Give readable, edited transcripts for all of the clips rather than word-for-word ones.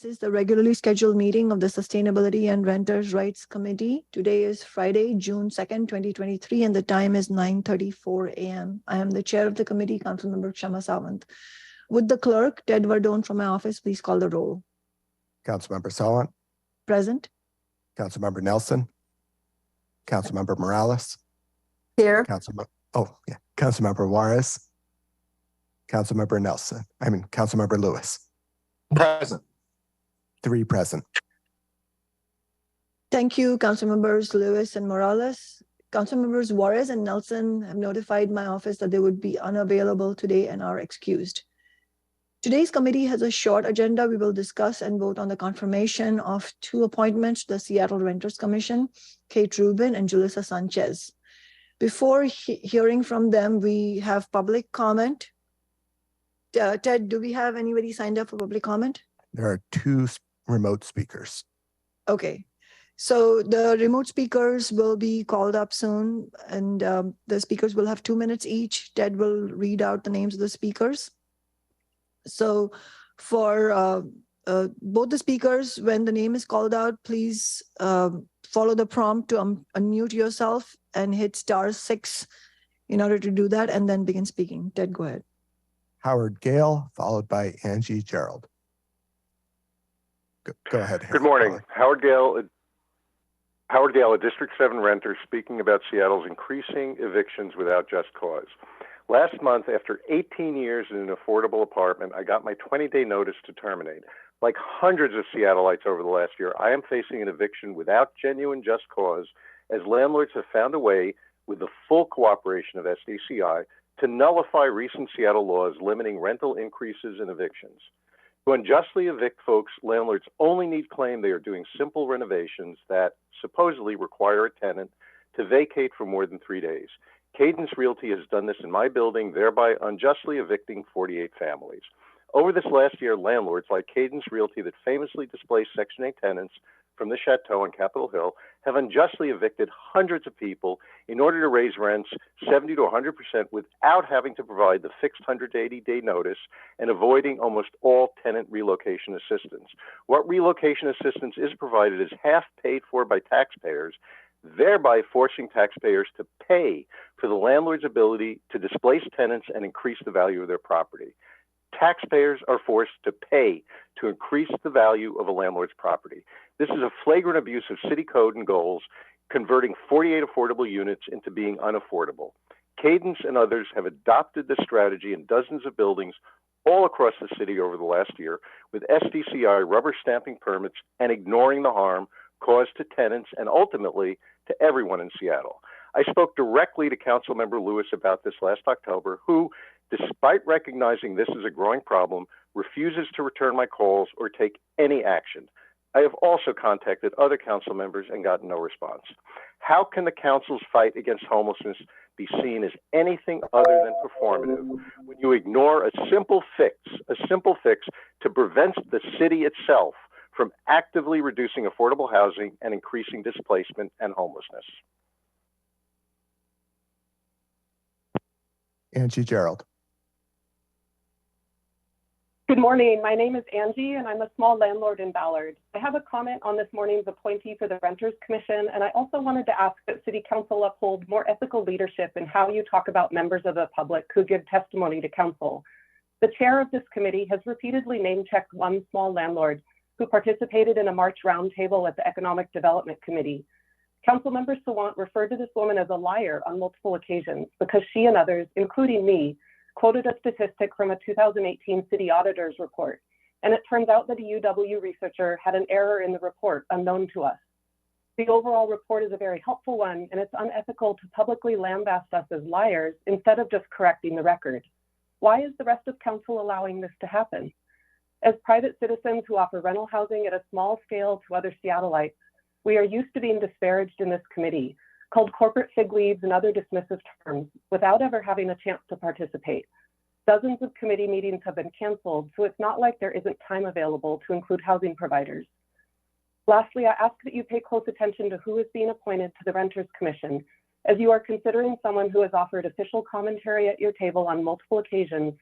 This is the regularly scheduled meeting of the Sustainability and Renters' Rights Committee. Today is Friday, June 2nd, 2023, and the time is 9:34 a.m. I am the chair of the committee, Councilmember Kshama Sawant. Would the clerk, Ted Verdone from my office, please call the roll? Councilmember Sawant. Present. Councilmember Nelson. Councilmember Morales. Here. Councilmember Juarez. Councilmember Lewis. Present. 3 present. Thank you, Councilmembers Lewis and Morales. Councilmembers Juarez and Nelson have notified my office that they would be unavailable today and are excused. Today's committee has a short agenda. We will discuss and vote on the confirmation of 2 appointments to the Seattle Renters Commission, Kate Rubin and Julissa Sanchez. Before hearing from them, we have public comment. Ted, do we have anybody signed up for public comment? There are 2 remote speakers. Okay, so the remote speakers will be called up soon, and the speakers will have 2 minutes each. Ted will read out the names of the speakers. So for both the speakers, when the name is called out, please follow the prompt to unmute yourself and hit *6 in order to do that, and then begin speaking. Ted, go ahead. Howard Gale, followed by Angie Gerald. Go ahead. Good morning. Howard Gale, a District 7 renter, speaking about Seattle's increasing evictions without just cause. Last month, after 18 years in an affordable apartment, I got my 20-day notice to terminate. Like hundreds of Seattleites over the last year, I am facing an eviction without genuine just cause, as landlords have found a way, with the full cooperation of SDCI, to nullify recent Seattle laws limiting rental increases and evictions. To unjustly evict folks, landlords only need claim they are doing simple renovations that supposedly require a tenant to vacate for more than 3 days. Cadence Realty has done this in my building, thereby unjustly evicting 48 families. Over this last year, landlords like Cadence Realty that famously displaced Section 8 tenants from the Chateau on Capitol Hill have unjustly evicted hundreds of people in order to raise rents 70 to 100% without having to provide the fixed 100 to 80-day notice and avoiding almost all tenant relocation assistance. What relocation assistance is provided is half paid for by taxpayers, thereby forcing taxpayers to pay for the landlord's ability to displace tenants and increase the value of their property. Taxpayers are forced to pay to increase the value of a landlord's property. This is a flagrant abuse of city code and goals, converting 48 affordable units into being unaffordable. Cadence and others have adopted this strategy in dozens of buildings all across the city over the last year, with SDCI rubber stamping permits and ignoring the harm caused to tenants and ultimately to everyone in Seattle. I spoke directly to Councilmember Lewis about this last October, who, despite recognizing this is a growing problem, refuses to return my calls or take any action. I have also contacted other council members and gotten no response. How can the council's fight against homelessness be seen as anything other than performative when you ignore a simple fix to prevent the city itself from actively reducing affordable housing and increasing displacement and homelessness? Angie Gerald. Good morning. My name is Angie, and I'm a small landlord in Ballard. I have a comment on this morning's appointee for the Renters Commission, and I also wanted to ask that City Council uphold more ethical leadership in how you talk about members of the public who give testimony to Council. The chair of this committee has repeatedly name-checked one small landlord who participated in a March roundtable at the Economic Development Committee. Councilmember Sawant referred to this woman as a liar on multiple occasions because she and others, including me, quoted a statistic from a 2018 city auditor's report, and it turns out that a UW researcher had an error in the report unknown to us. The overall report is a very helpful one, and it's unethical to publicly lambaste us as liars instead of just correcting the record. Why is the rest of council allowing this to happen? As private citizens who offer rental housing at a small scale to other Seattleites, we are used to being disparaged in this committee, called corporate fig leaves and other dismissive terms, without ever having a chance to participate. Dozens of committee meetings have been canceled, so it's not like there isn't time available to include housing providers. Lastly, I ask that you pay close attention to who is being appointed to the Renters Commission, as you are considering someone who has offered official commentary at your table on multiple occasions,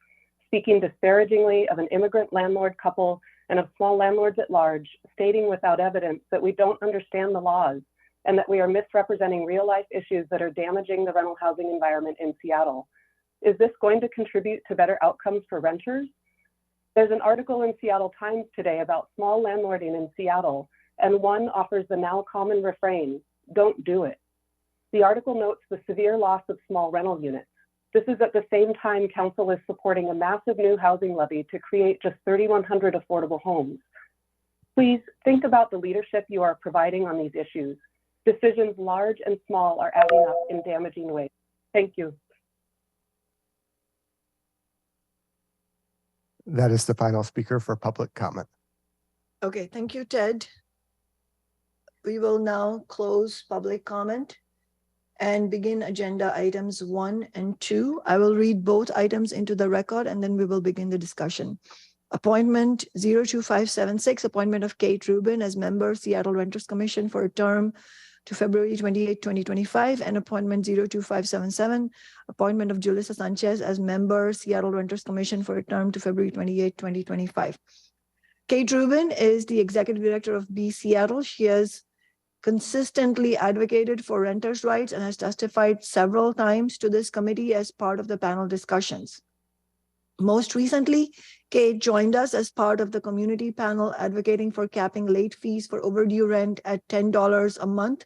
speaking disparagingly of an immigrant landlord couple and of small landlords at large, stating without evidence that we don't understand the laws and that we are misrepresenting real-life issues that are damaging the rental housing environment in Seattle. Is this going to contribute to better outcomes for renters? There's an article in Seattle Times today about small landlording in Seattle, and one offers the now common refrain, "Don't do it." The article notes the severe loss of small rental units. This is at the same time council is supporting a massive new housing levy to create just 3,100 affordable homes. Please think about the leadership you are providing on these issues. Decisions large and small are adding up in damaging ways. Thank you. That is the final speaker for public comment. Okay, thank you, Ted. We will now close public comment and begin agenda items 1 and 2. I will read both items into the record and then we will begin the discussion. Appointment 02576, appointment of Kate Rubin as member, Seattle Renters Commission for a term to February 28, 2025, and appointment 02577, appointment of Julissa Sanchez as member, Seattle Renters Commission for a term to February 28, 2025. Kate Rubin is the executive director of B Seattle. She has consistently advocated for renters' rights and has testified several times to this committee as part of the panel discussions. Most recently, Kate joined us as part of the community panel advocating for capping late fees for overdue rent at $10 a month.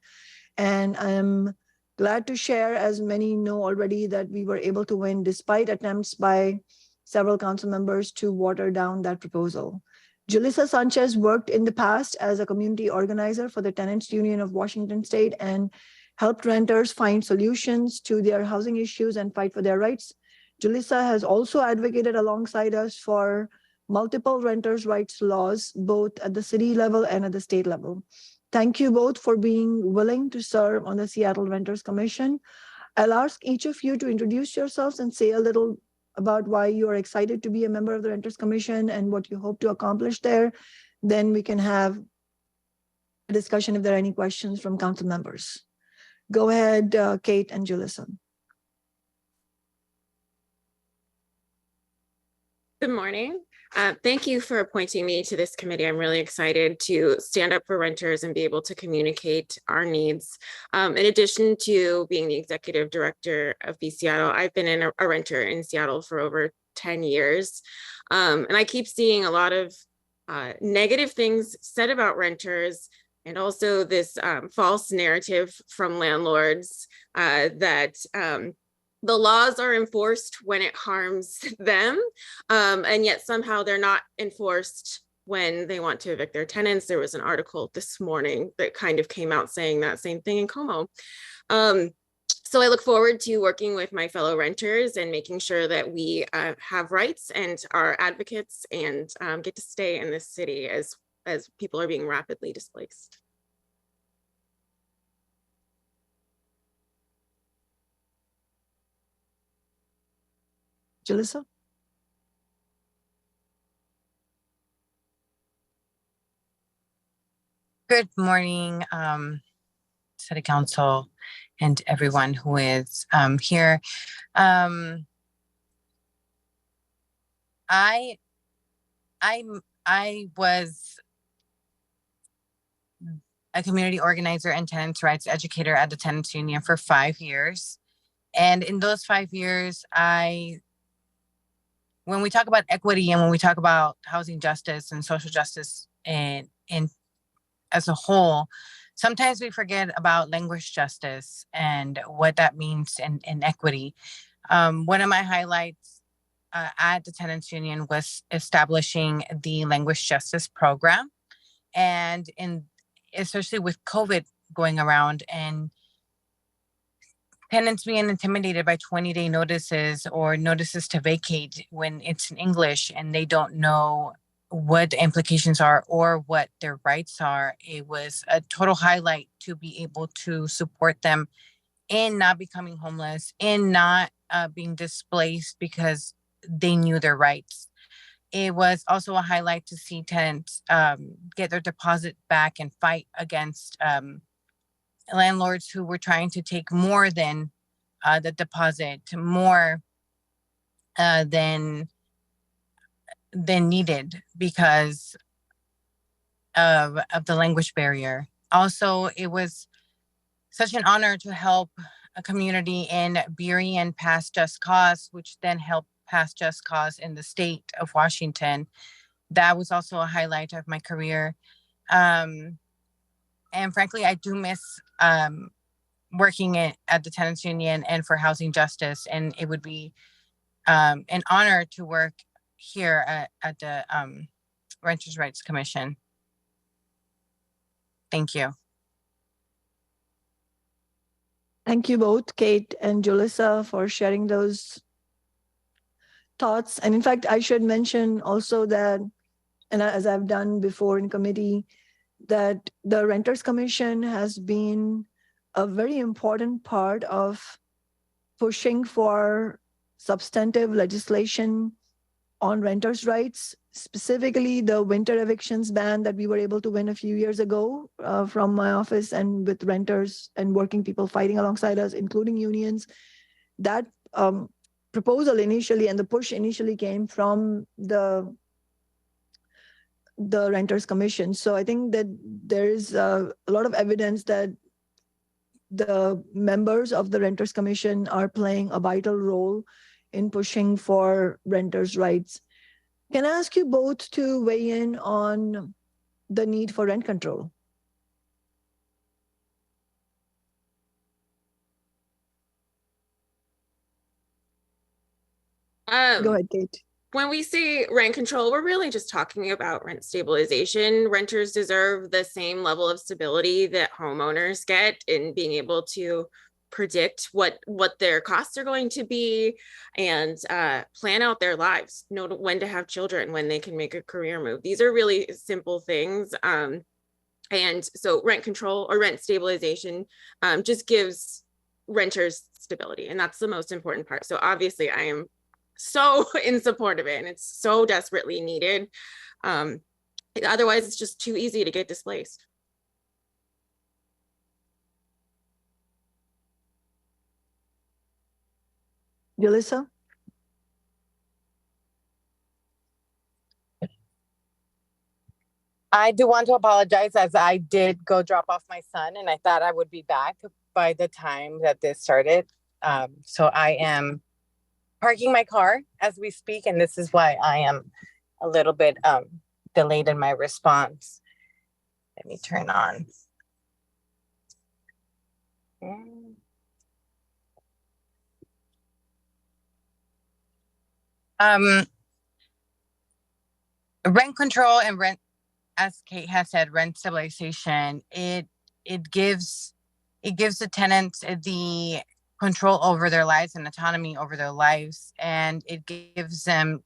And I'm glad to share, as many know already, that we were able to win despite attempts by several council members to water down that proposal. Julissa Sanchez worked in the past as a community organizer for the Tenants Union of Washington State and helped renters find solutions to their housing issues and fight for their rights. Julissa has also advocated alongside us for multiple renters' rights laws, both at the city level and at the state level. Thank you both for being willing to serve on the Seattle Renters Commission. I'll ask each of you to introduce yourselves and say a little about why you are excited to be a member of the Renters Commission and what you hope to accomplish there. Then we can have a discussion if there are any questions from council members. Go ahead, Kate and Julissa. Good morning. Thank you for appointing me to this committee. I'm really excited to stand up for renters and be able to communicate our needs. In addition to being the executive director of B Seattle, I've been a renter in Seattle for over 10 years. And I keep seeing a lot of negative things said about renters, and also this false narrative from landlords that the laws are enforced when it harms them, and yet somehow they're not enforced when they want to evict their tenants. There was an article this morning that kind of came out saying that same thing in Como. So I look forward to working with my fellow renters and making sure that we have rights and are advocates and get to stay in this city as people are being rapidly displaced. Julissa? Good morning, City Council and everyone who is here. I was a community organizer and tenants' rights educator at the Tenants Union for 5 years. And in those 5 years, when we talk about equity and when we talk about housing justice and social justice and as a whole, sometimes we forget about language justice and what that means in equity. One of my highlights at the Tenants Union was establishing the language justice program. And especially with COVID going around and tenants being intimidated by 20-day notices or notices to vacate when it's in English and they don't know what the implications are or what their rights are. It was a total highlight to be able to support them in not becoming homeless, in not being displaced because they knew their rights. It was also a highlight to see tenants get their deposit back and fight against landlords who were trying to take more than the deposit, more than needed, because of the language barrier. Also, it was such an honor to help a community in Burien pass Just Cause, which then helped pass Just Cause in the state of Washington. That was also a highlight of my career. And frankly, I do miss working at the tenants union and for housing justice. And it would be an honor to work here at the Renters' Rights Commission. Thank you. Thank you both, Kate and Julissa, for sharing those thoughts. And in fact, I should mention also that, and as I've done before in committee, that the Renters Commission has been a very important part of pushing for substantive legislation on renters' rights, specifically the winter evictions ban that we were able to win a few years ago from my office and with renters and working people fighting alongside us, including unions. That proposal initially and the push initially came from the Renters Commission. So I think that there is a lot of evidence that the members of the Renters Commission are playing a vital role in pushing for renters' rights. Can I ask you both to weigh in on the need for rent control? Go ahead, Kate. When we say rent control, we're really just talking about rent stabilization. Renters deserve the same level of stability that homeowners get in being able to predict what their costs are going to be and plan out their lives, know when to have children, when they can make a career move. These are really simple things. And so rent control or rent stabilization just gives renters stability. And that's the most important part. So obviously I am so in support of it, and it's so desperately needed. Otherwise, it's just too easy to get displaced. Julissa? I do want to apologize, as I did go drop off my son and I thought I would be back by the time that this started. So I am parking my car as we speak, and this is why I am a little bit delayed in my response. Let me turn on. Rent control and rent, as Kate has said, rent stabilization, it gives the tenants the control over their lives and autonomy over their lives, and it gives them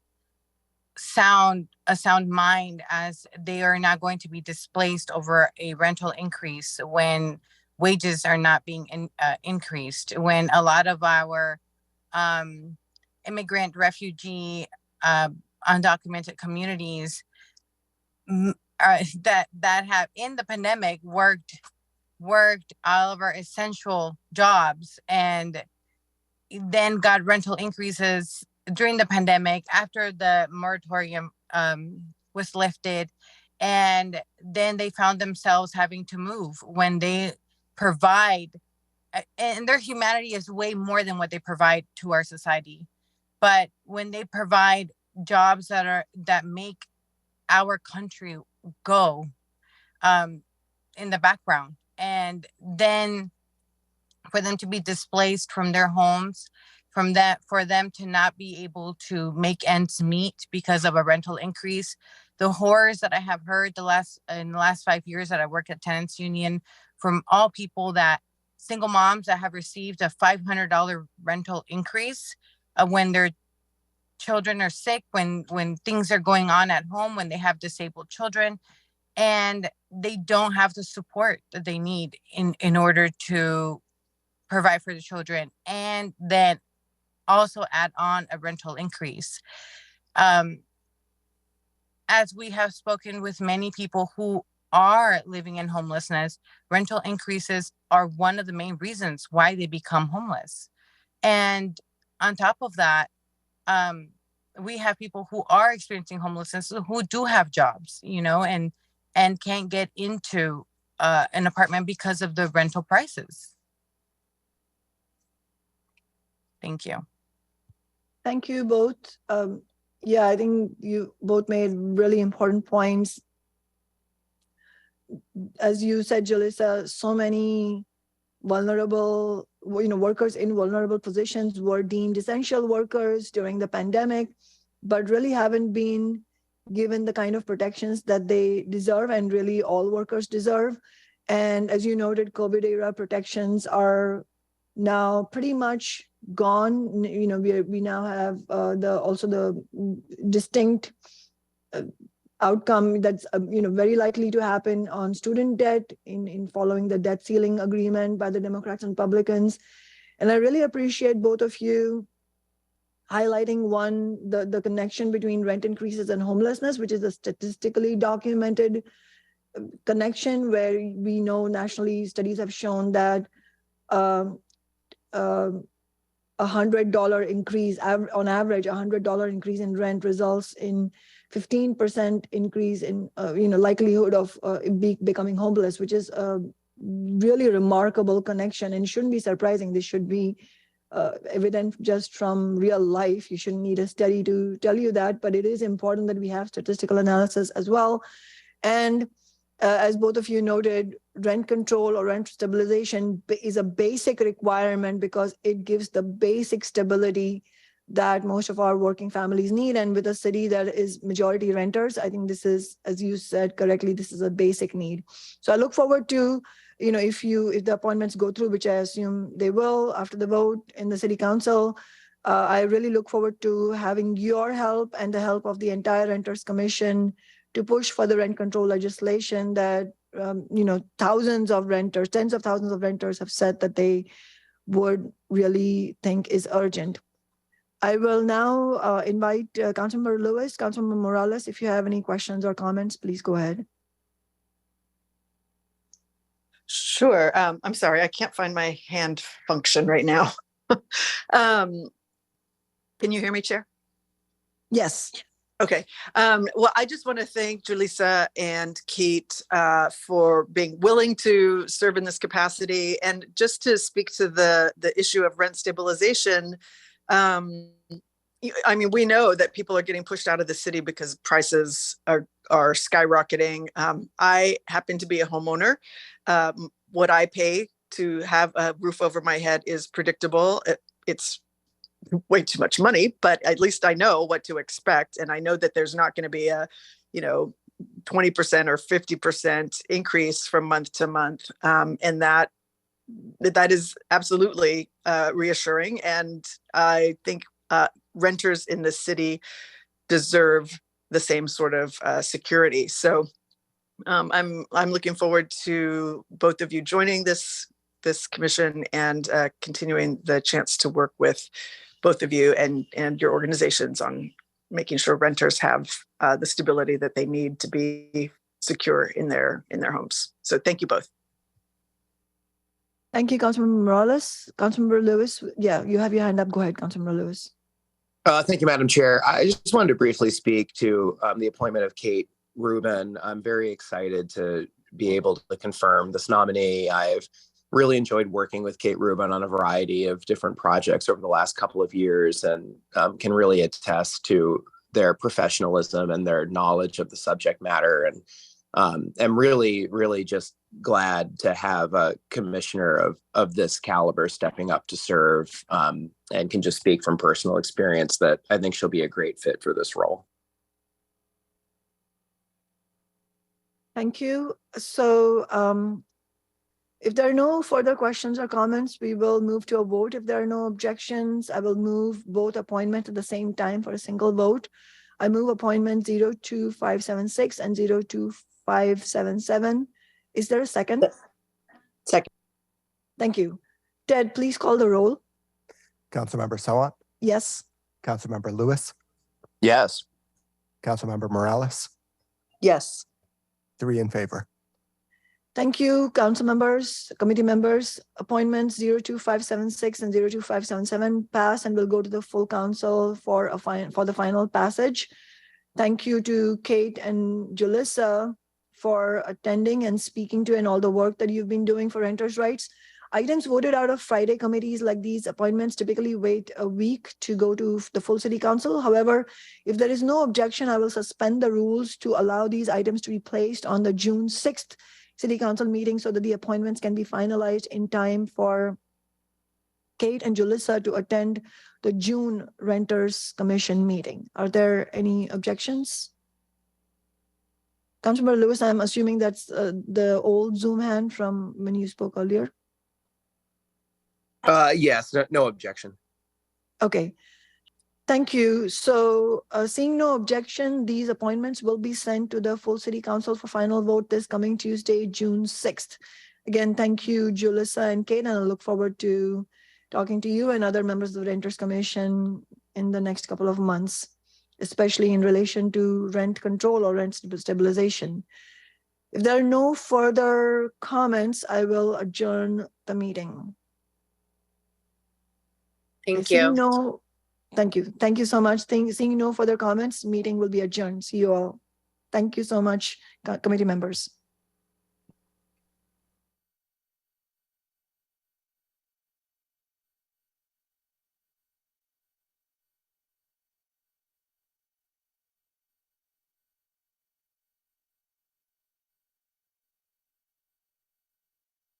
a sound mind, as they are not going to be displaced over a rental increase when wages are not being increased, when a lot of our immigrant, refugee, undocumented communities that have in the pandemic worked all of our essential jobs and then got rental increases during the pandemic after the moratorium was lifted, and then they found themselves having to move when they provide, and their humanity is way more than what they provide to our society, but when they provide jobs that make our country go in the background, and then for them to be displaced from their homes, for them to not be able to make ends meet because of a rental increase. The horrors that I have heard in the last 5 years that I worked at Tenants Union, from all people, that single moms that have received a $500 rental increase when their children are sick, when things are going on at home, when they have disabled children, and they don't have the support that they need in order to provide for the children, and then also add on a rental increase. As we have spoken with many people who are living in homelessness, rental increases are one of the main reasons why they become homeless. And on top of that, we have people who are experiencing homelessness who do have jobs, and and can't get into an apartment because of the rental prices. Thank you. Thank you both. Yeah, I think you both made really important points. As you said, Julissa, so many vulnerable, workers in vulnerable positions were deemed essential workers during the pandemic, but really haven't been given the kind of protections that they deserve and really all workers deserve. And as you noted, COVID era protections are now pretty much gone. We now have the distinct outcome that's very likely to happen on student debt in following the debt ceiling agreement by the Democrats and Republicans. And I really appreciate both of you highlighting the connection between rent increases and homelessness, which is a statistically documented connection, where we know nationally studies have shown that $100 increase on average, $100 increase in rent results in 15% increase in likelihood of becoming homeless, which is a really remarkable connection and shouldn't be surprising. This should be evident just from real life. You shouldn't need a study to tell you that, but it is important that we have statistical analysis as well. And as both of you noted, rent control or rent stabilization is a basic requirement because it gives the basic stability that most of our working families need. And with a city that is majority renters, I think this is, as you said correctly, this is a basic need. So I look forward to, if the appointments go through, which I assume they will after the vote in the city council, I really look forward to having your help and the help of the entire Renters Commission to push for the rent control legislation that, thousands of renters, tens of thousands of renters have said that they would really think is urgent. I will now invite Councilmember Lewis, Councilmember Morales, if you have any questions or comments, please go ahead. Sure. I'm sorry, I can't find my hand function right now. Can you hear me, Chair? Yes. Okay. Well, I just want to thank Julissa and Kate for being willing to serve in this capacity. And just to speak to the issue of rent stabilization, we know that people are getting pushed out of the city because prices are skyrocketing. I happen to be a homeowner. What I pay to have a roof over my head is predictable. It's way too much money, but at least I know what to expect. And I know that there's not going to be a, 20% or 50% increase from month to month. And that is absolutely reassuring. And I think renters in the city deserve the same sort of security. So I'm looking forward to both of you joining this commission and continuing the chance to work with both of you and your organizations on making sure renters have the stability that they need to be secure in their homes. So thank you both. Thank you, Councilmember Morales. Councilmember Lewis, yeah, you have your hand up. Go ahead, Councilmember Lewis. Thank you, Madam Chair. I just wanted to briefly speak to the appointment of Kate Rubin. I'm very excited to be able to confirm this nominee. I've really enjoyed working with Kate Rubin on a variety of different projects over the last couple of years, and can really attest to their professionalism and their knowledge of the subject matter. And I'm really, really just glad to have a commissioner of this caliber stepping up to serve, and can just speak from personal experience that I think she'll be a great fit for this role. Thank you. So if there are no further questions or comments, we will move to a vote. If there are no objections, I will move both appointments at the same time for a single vote. I move appointment 02576 and 02577. Is there a second? Second. Thank you. Ted, please call the roll. Councilmember Sawant, Yes. Councilmember Lewis, Yes. Councilmember Morales, Yes. 3 in favor. Thank you, council members, committee members. Appointments 02576 and 02577 pass and will go to the full council for the final passage. Thank you to Kate and Julissa for attending and speaking to and all the work that you've been doing for renters' rights. Items voted out of Friday committees like these appointments typically wait a week to go to the full city council. However, if there is no objection, I will suspend the rules to allow these items to be placed on the June 6th city council meeting so that the appointments can be finalized in time for Kate and Julissa to attend the June Renters Commission meeting. Are there any objections? Councilmember Lewis, I'm assuming that's the old Zoom hand from when you spoke earlier. Yes, no objection. Okay, thank you. So seeing no objection, these appointments will be sent to the full city council for final vote this coming Tuesday, June 6th. Again, thank you, Julissa and Kate, and I look forward to talking to you and other members of the Renters Commission in the next couple of months, especially in relation to rent control or rent stabilization. If there are no further comments, I will adjourn the meeting. Thank Seeing you. no, thank you. Thank you so much. Seeing no further comments, meeting will be adjourned. See you all. Thank you so much, committee members.